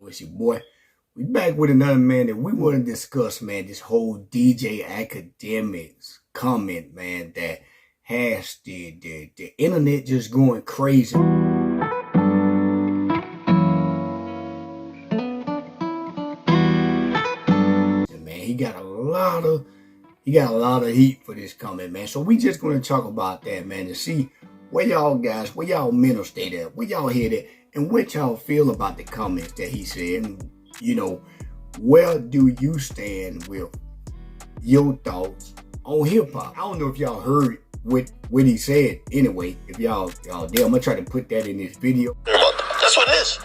It's your boy. We back with another man that we want to discuss, man. This whole DJ Akademiks comment, man, that has the internet just going crazy. Man, he got a lot of heat for this comment, man. So we just going to talk about that, man, to see where y'all guys, where y'all mental state at, where y'all head at, and what y'all feel about the comments that he said. And, you know, where do you stand with your thoughts on hip-hop? I don't know if y'all heard what he said. Anyway, if y'all there, I'm gonna try to put that in this video. That's what it is.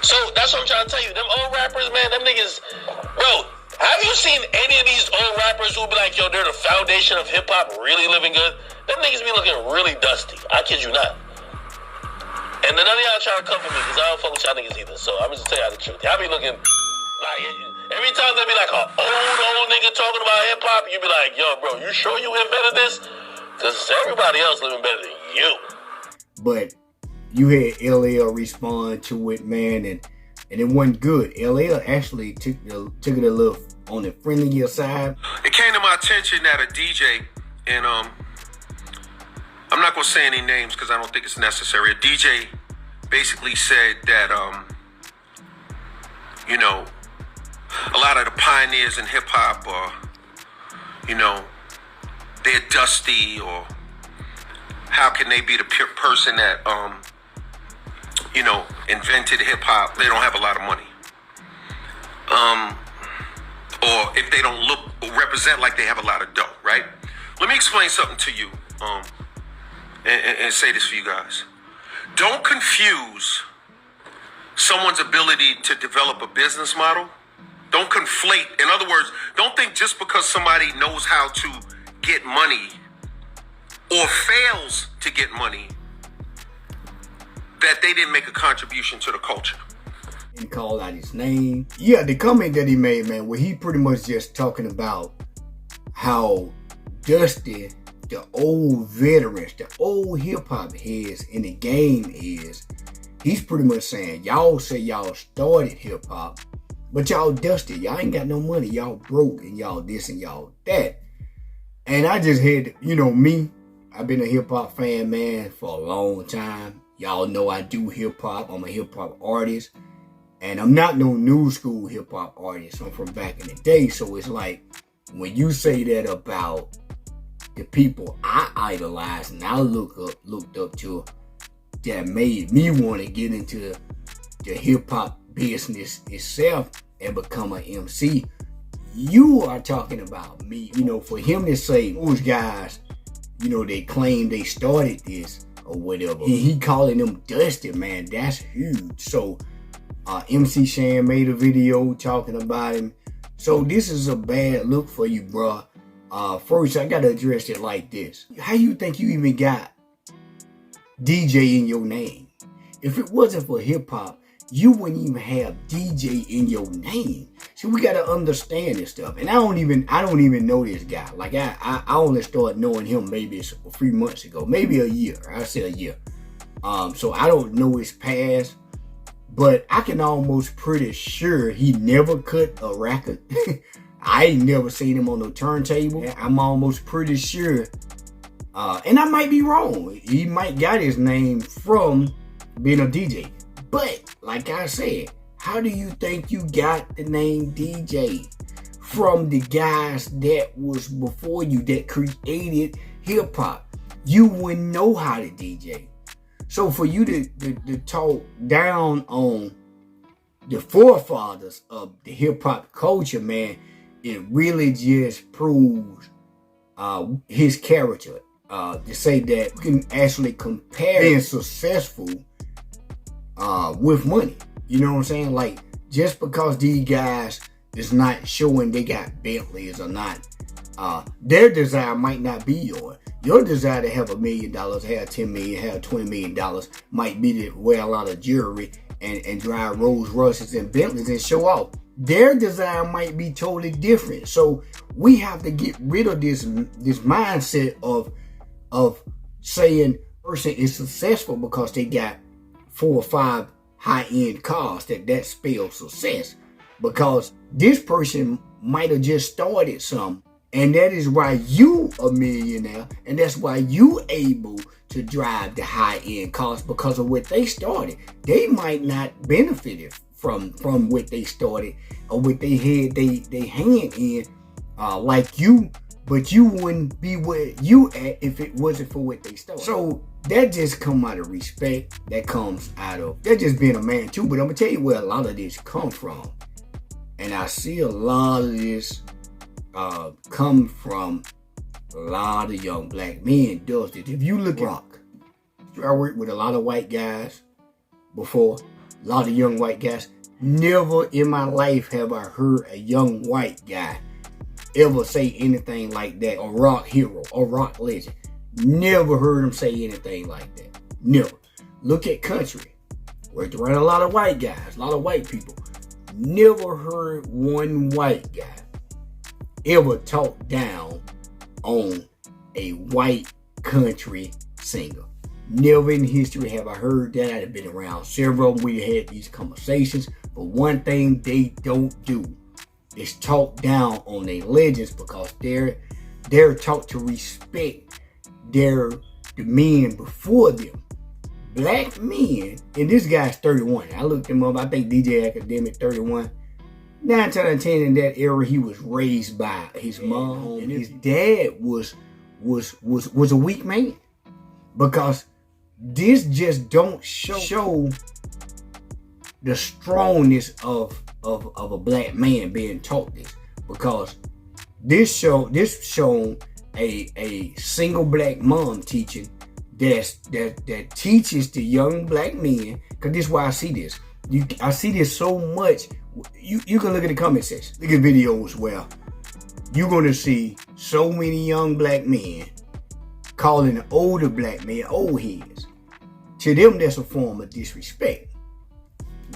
So that's what I'm trying to tell you. Them old rappers, man, them niggas, bro, have you seen any of these old rappers who be like, yo, they're the foundation of hip-hop, really living good? Them niggas be looking really dusty. I kid you not. And none of y'all trying to come for me, because I don't fuck with y'all niggas either. So I'm just tell y'all the truth. Y'all be looking like, every time they be like an old nigga talking about hip-hop, you be like, yo, bro, you sure you invented this? Because everybody else living better than you. But you had LL respond to it, man, and it wasn't good. LL actually took it a little on the friendlier side. It came to my attention that a DJ, and I'm not going to say any names because I don't think it's necessary. A DJ basically said that, you know, a lot of the pioneers in hip hop are, you know, they're dusty, or how can they be the person that, you know, invented hip hop? They don't have a lot of money. Or if they don't look or represent like they have a lot of dough, right? Let me explain something to you, and say this for you guys. Don't confuse someone's ability to develop a business model. Don't conflate. In other words, don't think just because somebody knows how to get money or fails to get money that they didn't make a contribution to the culture. And call out his name. Yeah, the comment that he made, man, where he pretty much just talking about how dusty the old veterans, the old hip-hop heads in the game is. He's pretty much saying, y'all say y'all started hip-hop, but y'all dusty. Y'all ain't got no money. Y'all broke, and y'all this and y'all that. And I just had, you know, me, I've been a hip-hop fan, man, for a long time. Y'all know I do hip-hop. I'm a hip-hop artist. And I'm not no new school hip-hop artist. I'm from back in the day. So it's like, when you say that about the people I idolize and I looked up to, that made me want to get into the hip-hop business itself and become an MC, you are talking about me. You know, for him to say those guys, you know, they claim they started this or whatever, and he calling them dusty, man, that's huge. So MC Shan made a video talking about him. So this is a bad look for you, bruh. First, I gotta address it like this. How you think you even got DJ in your name? If it wasn't for hip hop, you wouldn't even have DJ in your name. See, we gotta understand this stuff. And I don't even know this guy. Like I only started knowing him maybe a few months ago, maybe a year. I said a year. So I don't know his past, but I can almost pretty sure he never cut a record. I ain't never seen him on no turntable. I'm almost pretty sure, and I might be wrong. He might got his name from being a DJ. But, like I said, how do you think you got the name DJ? From the guys that was before you that created hip-hop. You wouldn't know how to DJ. So for you to talk down on the forefathers of the hip-hop culture, man, it really just proves his character. To say that you can actually compare being successful with money. You know what I'm saying? Like, just because these guys is not showing they got Bentleys or not, their desire might not be yours. Your desire to have $1 million, have $10 million, have $20 million might be to wear a lot of jewelry and drive Rolls Royces and Bentleys and show off. Their desire might be totally different. So we have to get rid of this mindset of saying a person is successful because they got 4 or 5 high-end cars that spells success, because this person might have just started some, and that is why you a millionaire, and that's why you able to drive the high-end cars, because of what they started. They might not benefit from what they started or what they had they hand in like you, but you wouldn't be where you at if it wasn't for what they started. So that just come out of respect. That comes out of that just being a man too. But I'm gonna tell you where a lot of this come from, and I see a lot of this come from a lot of young black men. Does it? If you look at rock, I worked with a lot of white guys before, a lot of young white guys. Never in my life have I heard a young white guy ever say anything like that. A rock hero, a rock legend. Never heard him say anything like that. Never. Look at country. Worked around a lot of white guys, a lot of white people. Never heard one white guy ever talk down on a white country singer. Never in history have I heard that. I've been around several of them. We had these conversations. But one thing they don't do is talk down on their legends, because they're taught to respect the men before them. Black men, and this guy's 31. I looked him up. I think DJ Akademiks 31. 9 out of 10 in that era, he was raised by his mom, and his dad was a weak man, because this just don't show the strongness of a black man being taught this, because this shown a single black mom teaching that teaches the young black men, because this is why I see this. I see this so much. You can look at the comment section. Look at videos where you're going to see so many young black men calling the older black men old heads. To them, that's a form of disrespect.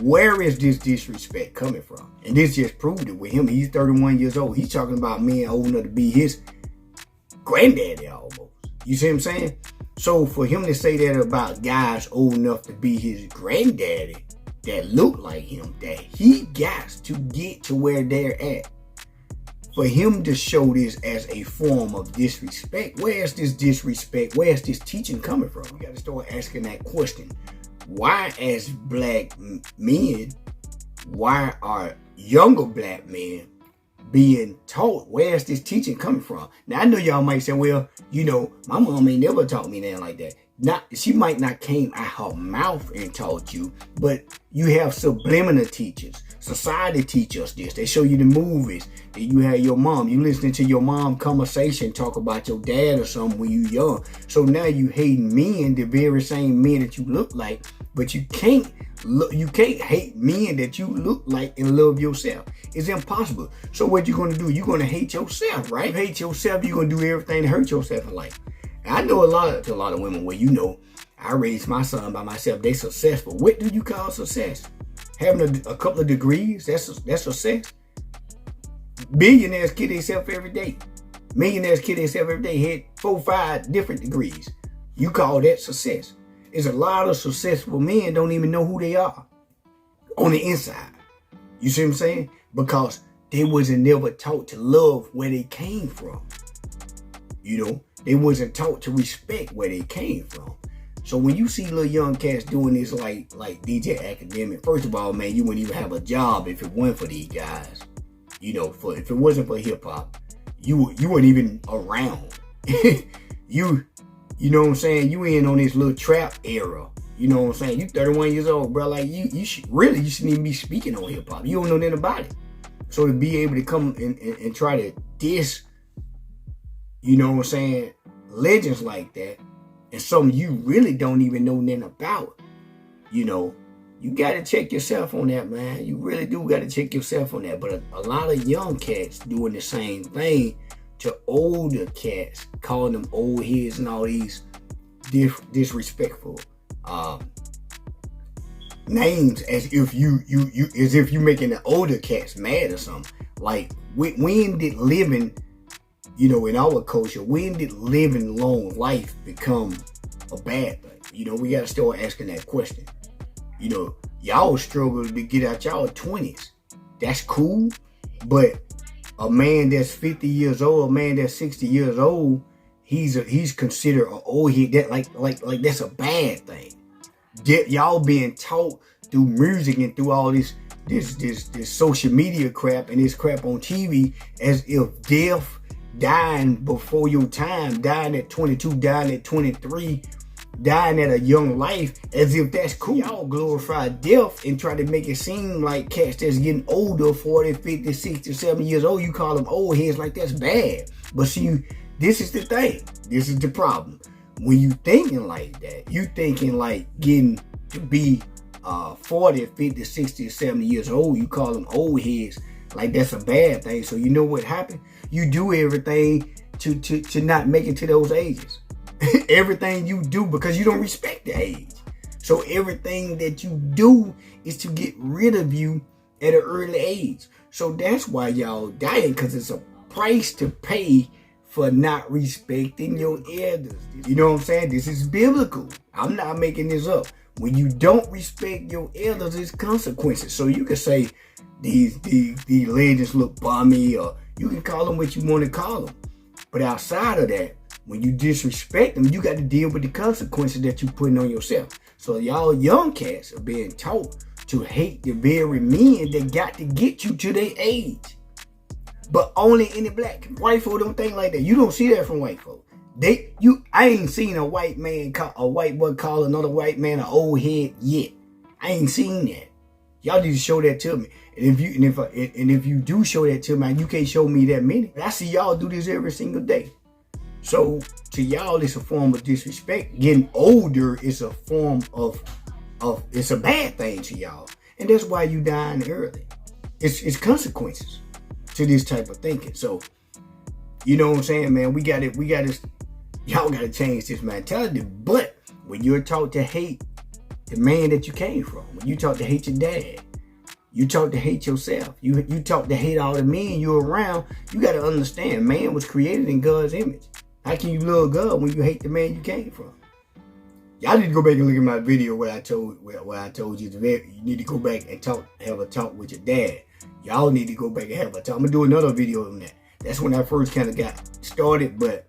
Where is this disrespect coming from? And this just proved it with him. He's 31 years old. He's talking about men old enough to be his granddaddy almost. You see what I'm saying? So for him to say that about guys old enough to be his granddaddy that look like him, that he got to get to where they're at, for him to show this as a form of disrespect, where's this disrespect? Where's this teaching coming from? We got to start asking that question. Why, as black men, why are younger black men being taught? Where's this teaching coming from? Now, I know y'all might say, well, my mom ain't never taught me nothing like that. She might not came out her mouth and taught you, but you have subliminal teachers. Society teach us this. They show you the movies. That you have your mom. You listening to your mom conversation talk about your dad or something when you young. So now you hating men, the very same men that you look like, but you can't hate men that you look like and love yourself. It's impossible. So what you gonna do? You're gonna hate yourself, right? If you hate yourself, you're gonna do everything to hurt yourself in life. And I know a lot of women where I raised my son by myself. They successful. What do you call success? Having a couple of degrees, that's success. Billionaires kill themselves every day. Millionaires kill themselves every day. Had 4 or 5 different degrees. You call that success? There's a lot of successful men don't even know who they are on the inside. You see what I'm saying? Because they wasn't never taught to love where they came from. They wasn't taught to respect where they came from. So when you see little young cats doing this like DJ Akademiks, first of all, man, you wouldn't even have a job if it wasn't for these guys. If it wasn't for hip hop, you weren't even around. You know what I'm saying? You ain't on this little trap era. You know what I'm saying? You 31 years old, bro. Like you shouldn't even be speaking on hip hop. You don't know nothing about it. So to be able to come and try to diss, you know what I'm saying, legends like that, and something you really don't even know nothing about, you got to check yourself on that, man. You really do got to check yourself on that. But a lot of young cats doing the same thing to older cats, calling them old heads and all these disrespectful names, as if you making the older cats mad or something. Like when did living, in our culture, when did living long life become a bad thing? We got to start asking that question. y'all struggle to get out y'all 20s. That's cool, but a man that's 50 years old, a man that's 60 years old, he's considered an old head. That like that's a bad thing. Y'all being taught through music and through all this social media crap and this crap on TV as if death, dying before your time, dying at 22, dying at 23, dying at a young life, as if that's cool. Y'all glorify death and try to make it seem like cats that's getting older, 40, 50, 60, 70 years old, you call them old heads, like that's bad. But see, this is the thing. This is the problem. When you thinking like that, you thinking like getting to be 40, 50, 60, 70 years old, you call them old heads, like that's a bad thing. So you know what happened? You do everything to not make it to those ages. Everything you do because you don't respect the age. So everything that you do is to get rid of you at an early age. So that's why y'all dying, because it's a price to pay for not respecting your elders. You know what I'm saying? This is biblical. I'm not making this up. When you don't respect your elders, there's consequences. So you can say these legends look bummy, or you can call them what you want to call them. But outside of that, when you disrespect them, you got to deal with the consequences that you're putting on yourself. So y'all young cats are being taught to hate the very men that got to get you to their age. But only in the black. White folk don't think like that. You don't see that from white folk. I ain't seen a white boy call another white man an old head yet. I ain't seen that. Y'all need to show that to me. And if you do show that to me, you can't show me that many. But I see y'all do this every single day. So to y'all, it's a form of disrespect. Getting older is a form of it's a bad thing to y'all, and that's why you dying early. It's consequences to this type of thinking. So you know what I'm saying, man? Y'all gotta change this mentality. But when you're taught to hate the man that you came from, when you taught to hate your dad, you taught to hate yourself. You taught to hate all the men you're around. You gotta understand, man was created in God's image. How can you love God when you hate the man you came from? Y'all need to go back and look at my video where I told you you need to go back and have a talk with your dad. Y'all need to go back and have a talk. I'm gonna do another video on that. That's when I first kind of got started, but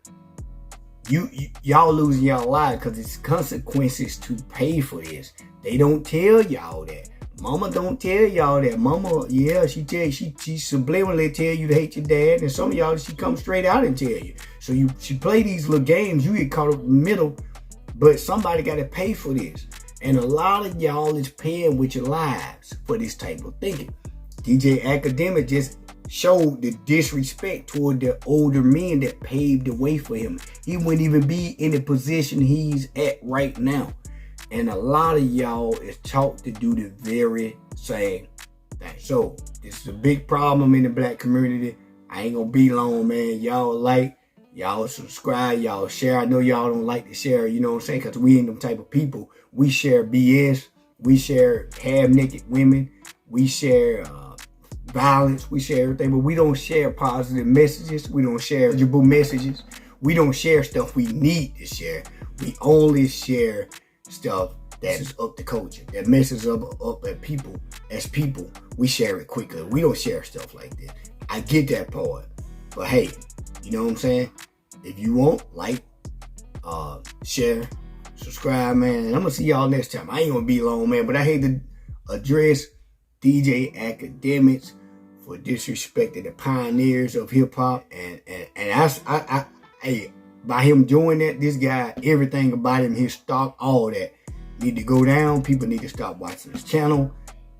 y'all losing y'all lives because it's consequences to pay for this. They don't tell y'all that. Mama don't tell y'all that. Mama, yeah, she subliminally tell you to hate your dad, and some of y'all she come straight out and tell you. So she play these little games, you get caught up in the middle, but somebody got to pay for this. And a lot of y'all is paying with your lives for this type of thinking. DJ Akademiks just showed the disrespect toward the older men that paved the way for him. He wouldn't even be in the position he's at right now. And a lot of y'all is taught to do the very same thing. So this is a big problem in the black community. I ain't gonna be long, man. Y'all subscribe, y'all share. I know y'all don't like to share, you know what I'm saying? Because we ain't them type of people. We share BS. We share half-naked women. We share violence. We share everything. But we don't share positive messages. We don't share eligible messages. We don't share stuff we need to share. We only share stuff that is up to culture, that messes up at people. As people, we share it quickly. We don't share stuff like this. I get that part. But hey, you know what I'm saying? If you want, share, subscribe, man. And I'm going to see y'all next time. I ain't going to be long, man. But I hate to address DJ Akademiks for disrespecting the pioneers of hip-hop. And by him doing that, this guy, everything about him, his stock, all that, need to go down. People need to stop watching his channel.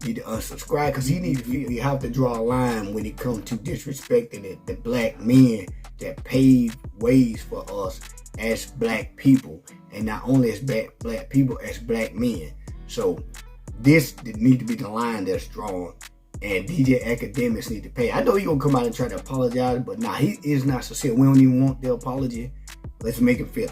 Need to unsubscribe, because you have to draw a line when it comes to disrespecting the black men that paved ways for us as black people, and not only as black people, as black men. So this need to be the line that's drawn, and DJ Akademiks need to pay. I know he gonna come out and try to apologize, but nah, he is not sincere. We don't even want the apology. Let's make it fit.